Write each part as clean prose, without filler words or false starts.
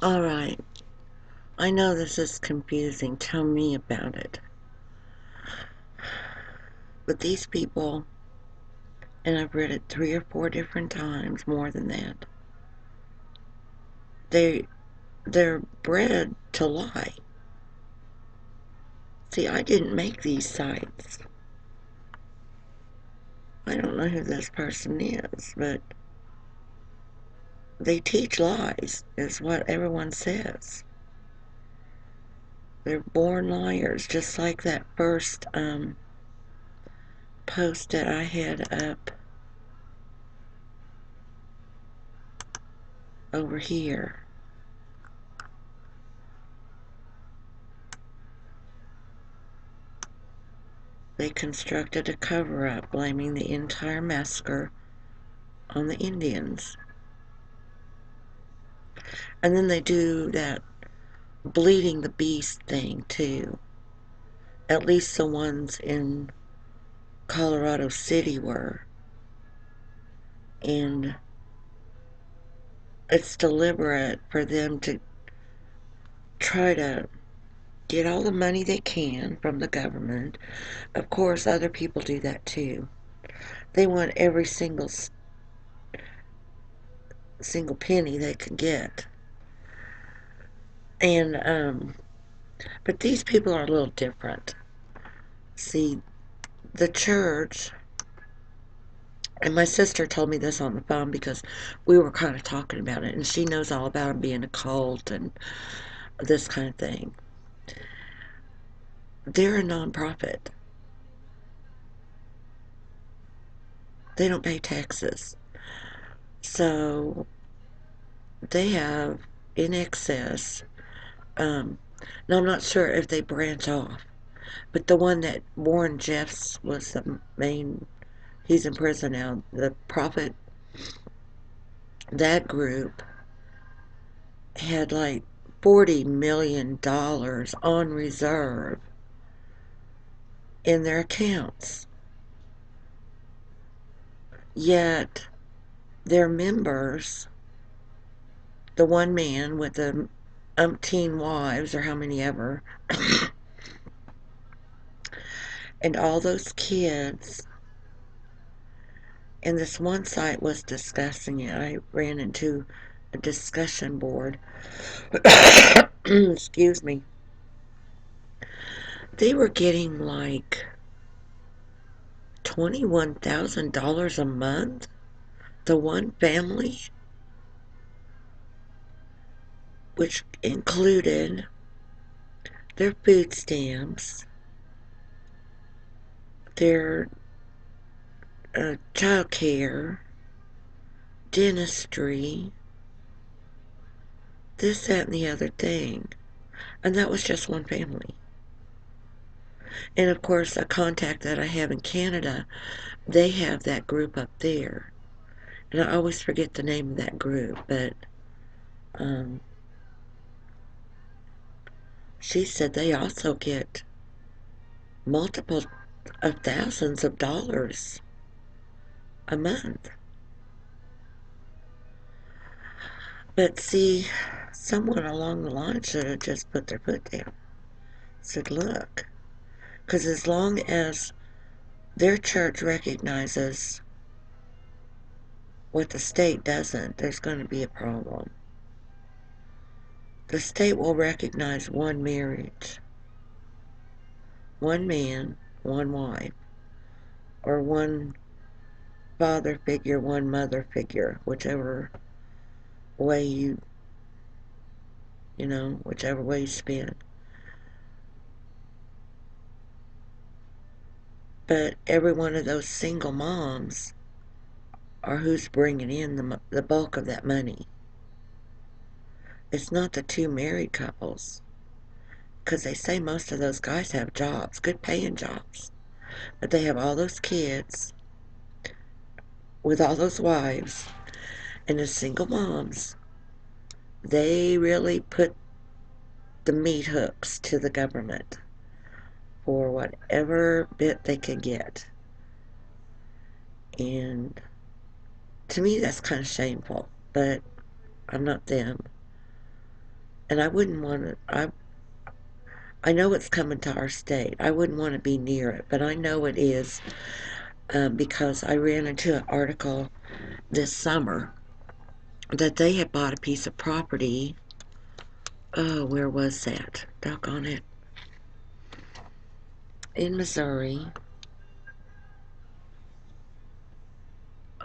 Alright, I know this is confusing. Tell me about it. But these people, and I've read it 3 or 4 different times, more than that, they, they're bred to lie. See, I didn't make these sites. I don't know who this person is, but they teach lies, is what everyone says. They're born liars, just like that first post that I had up over here. They constructed a cover-up blaming the entire massacre on the Indians. And then they do that bleeding the beast thing too. At least the ones in Colorado City were. And it's deliberate for them to try to get all the money they can from the government. Of course, other people do that too. They want every single penny they can get. And but these people are a little different. See, the church, and my sister told me this on the phone because we were kind of talking about it, and she knows all about them being a cult and this kind of thing. They're a nonprofit. They don't pay taxes. So they have in excess, now I'm not sure if they branch off, but the one that Warren Jeffs was the main, he's in prison now, the prophet, that group had like $40 million on reserve in their accounts. Yet their members, the one man with the umpteen wives or how many ever, and all those kids, and this one site was discussing it. I ran into a discussion board. Excuse me. They were getting like $21,000 a month, the one family, which included their food stamps, their child care, dentistry, this, that, and the other thing. And that was just one family. And of course, a contact that I have in Canada, they have that group up there. And I always forget the name of that group, but um, she said they also get multiple of thousands of dollars a month. But see, someone along the line should have just put their foot down. Said, look, because as long as their church recognizes what the state doesn't, there's going to be a problem. The state will recognize one marriage, one man, one wife, or one father figure, one mother figure, whichever way whichever way you spin. But every one of those single moms are who's bringing in the bulk of that money. It's not the two married couples, because they say most of those guys have jobs, good paying jobs, but they have all those kids with all those wives, and the single moms, they really put the meat hooks to the government for whatever bit they can get. And to me, that's kind of shameful, but I'm not them. And I wouldn't want to, I know it's coming to our state. I wouldn't want to be near it, but I know it is because I ran into an article this summer that they had bought a piece of property. Oh, where was that? Doggone it. In Missouri.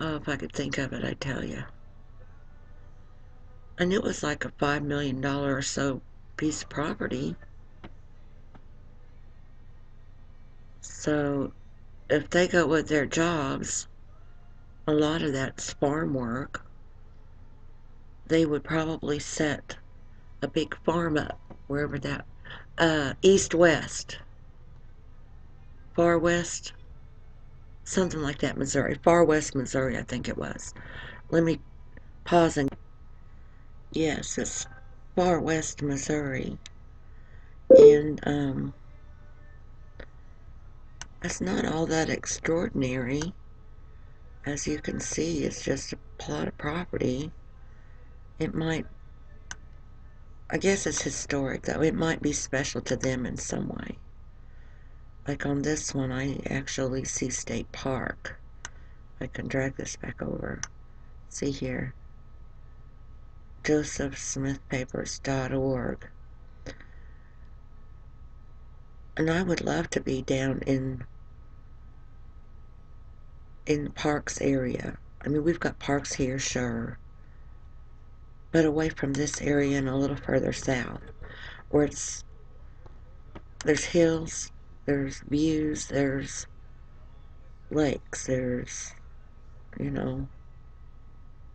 Oh, if I could think of it, I'd tell you. And it was like a $5 million or so piece of property. So if they go with their jobs, a lot of that's farm work. They would probably set a big farm up wherever that east west, far west, something like that, Missouri, far west Missouri, I think it was. Let me pause and yes, it's far west Missouri, and it's not all that extraordinary. As you can see, it's just a plot of property. It might, I guess it's historic though. It might be special to them in some way. Like on this one, I actually see State Park. I can drag this back over. See here, josephsmithpapers.org. And I would love to be down in the parks area. I mean, we've got parks here, sure, but away from this area and a little further south, where there's hills, there's views, there's lakes, there's, you know,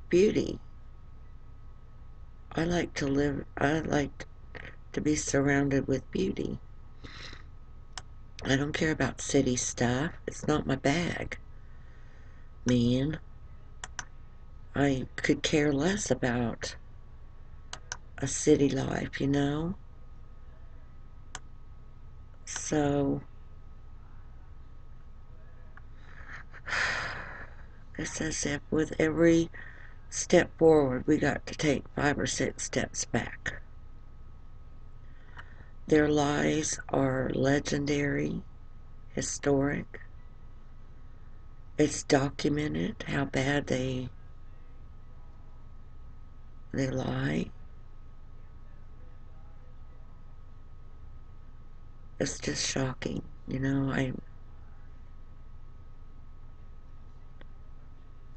beauty. I like to be surrounded with beauty. I don't care about city stuff. It's not my bag, man. I could care less about a city life, you know? So, it's as if with every step forward, we got to take 5 or 6 steps back. Their lies are legendary, historic. It's documented how bad they lie. It's just shocking, you know. I'm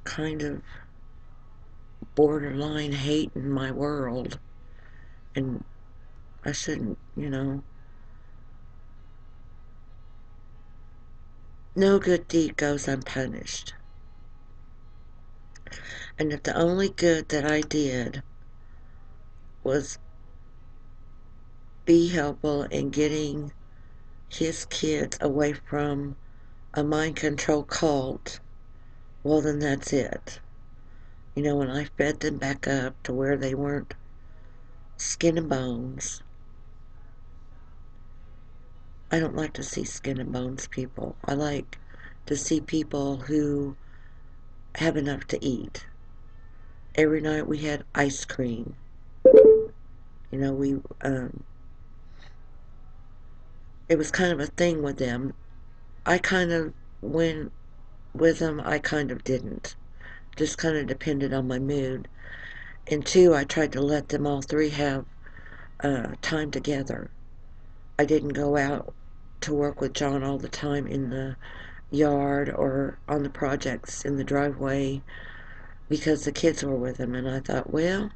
kind of borderline hating my world, and I shouldn't, you know. No good deed goes unpunished. And if the only good that I did was be helpful in getting his kids away from a mind control cult, well, then that's it. You know, when I fed them back up to where they weren't skin and bones. I don't like to see skin and bones people. I like to see people who have enough to eat. Every night we had ice cream. You know, it was kind of a thing with them. I kind of went with them, I kind of didn't. Just kind of depended on my mood. And two, I tried to let them all three have time together. I didn't go out to work with John all the time in the yard or on the projects in the driveway because the kids were with him. And I thought, well,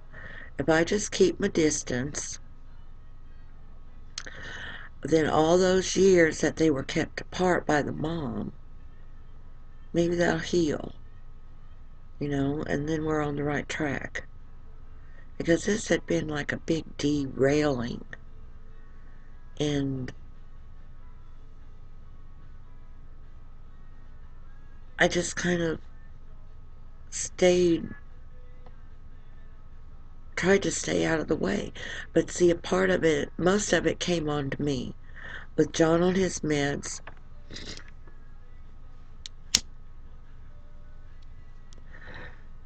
if I just keep my distance, then all those years that they were kept apart by the mom, maybe that'll heal, you know, and then we're on the right track. Because this had been like a big derailing. And I just kind of tried to stay out of the way. But see, a part of it, most of it came on to me. With John on his meds,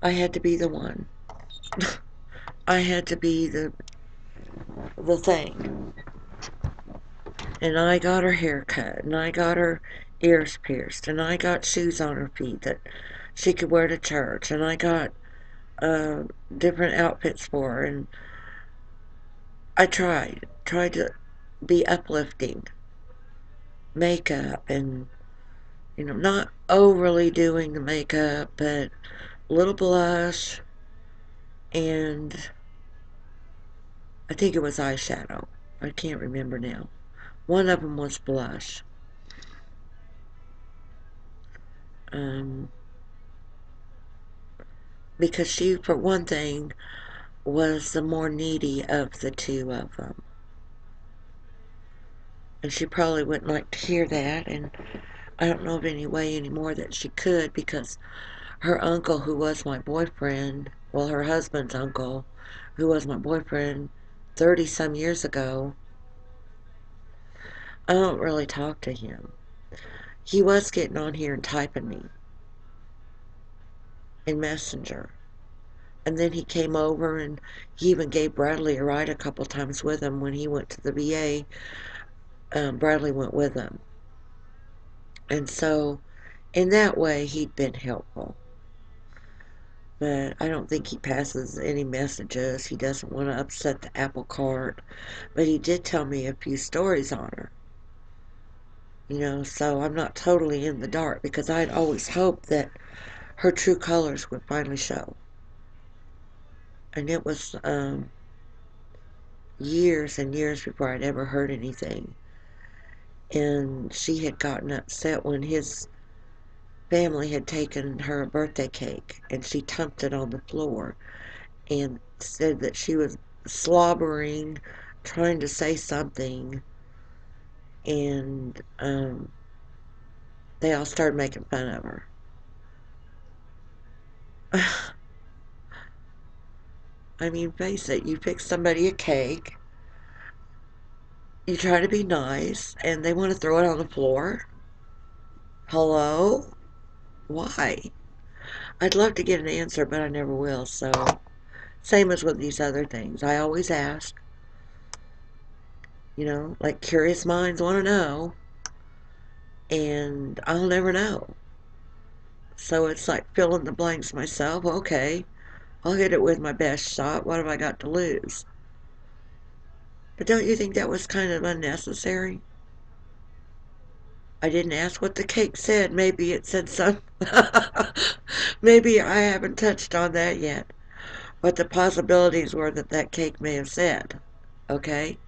I had to be the one. I had to be the thing. And I got her hair cut, and I got her ears pierced, and I got shoes on her feet that she could wear to church, and I got uh, different outfits for her, and I tried to be uplifting, makeup, and not overly doing the makeup, but a little blush, and I think it was eyeshadow. I can't remember now. One of them was blush. Um, because she, for one thing, was the more needy of the two of them. And she probably wouldn't like to hear that, and I don't know of any way anymore that she could, because her uncle, who was my boyfriend, well, her husband's uncle, who was my boyfriend 30 some years ago, I don't really talk to him. He was getting on here and typing me in Messenger. And then he came over, and he even gave Bradley a ride a couple times with him when he went to the VA. Bradley went with him. And so, in that way, he'd been helpful. But I don't think he passes any messages. He doesn't want to upset the apple cart. But he did tell me a few stories on her. So I'm not totally in the dark, because I'd always hoped that her true colors would finally show. And it was years and years before I'd ever heard anything. And she had gotten upset when his family had taken her a birthday cake, and she dumped it on the floor and said that she was slobbering, trying to say something, and they all started making fun of her. I mean, face it, you pick somebody a cake, you try to be nice, and they want to throw it on the floor? Hello? Why? I'd love to get an answer, but I never will, so same as with these other things. I always ask, like curious minds want to know, and I'll never know. So it's like fill in the blanks myself. Okay, I'll hit it with my best shot. What have I got to lose? But don't you think that was kind of unnecessary? I didn't ask what the cake said. Maybe it said some. Maybe I haven't touched on that yet. What the possibilities were that that cake may have said. Okay?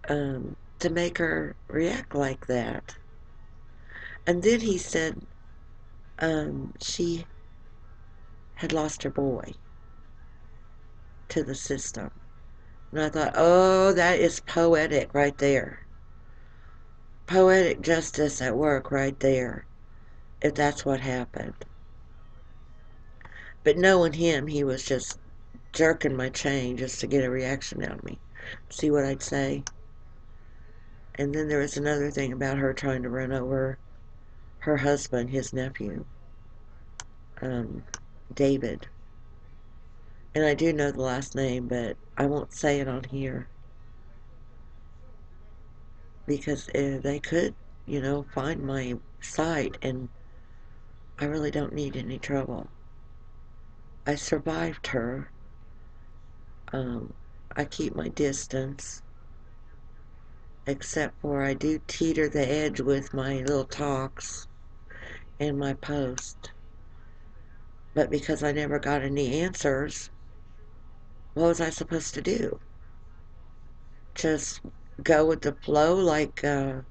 To make her react like that. And then he said she had lost her boy to the system. And I thought, oh, that is poetic right there. Poetic justice at work right there, if that's what happened. But knowing him, he was just jerking my chain just to get a reaction out of me. See what I'd say? And then there was another thing about her trying to run over her husband, his nephew, um, David. And I do know the last name, but I won't say it on here, because they could, find my site, and I really don't need any trouble. I survived her. Um, I keep my distance, except for I do teeter the edge with my little talks and my post. But because I never got any answers, what was I supposed to do? Just go with the flow like the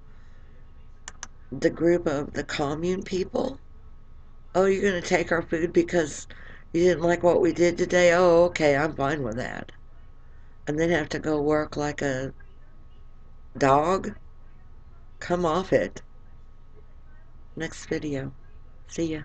group of the commune people? Oh, you're going to take our food because you didn't like what we did today? Oh, okay, I'm fine with that. And then have to go work like a dog? Come off it. Next video. See ya.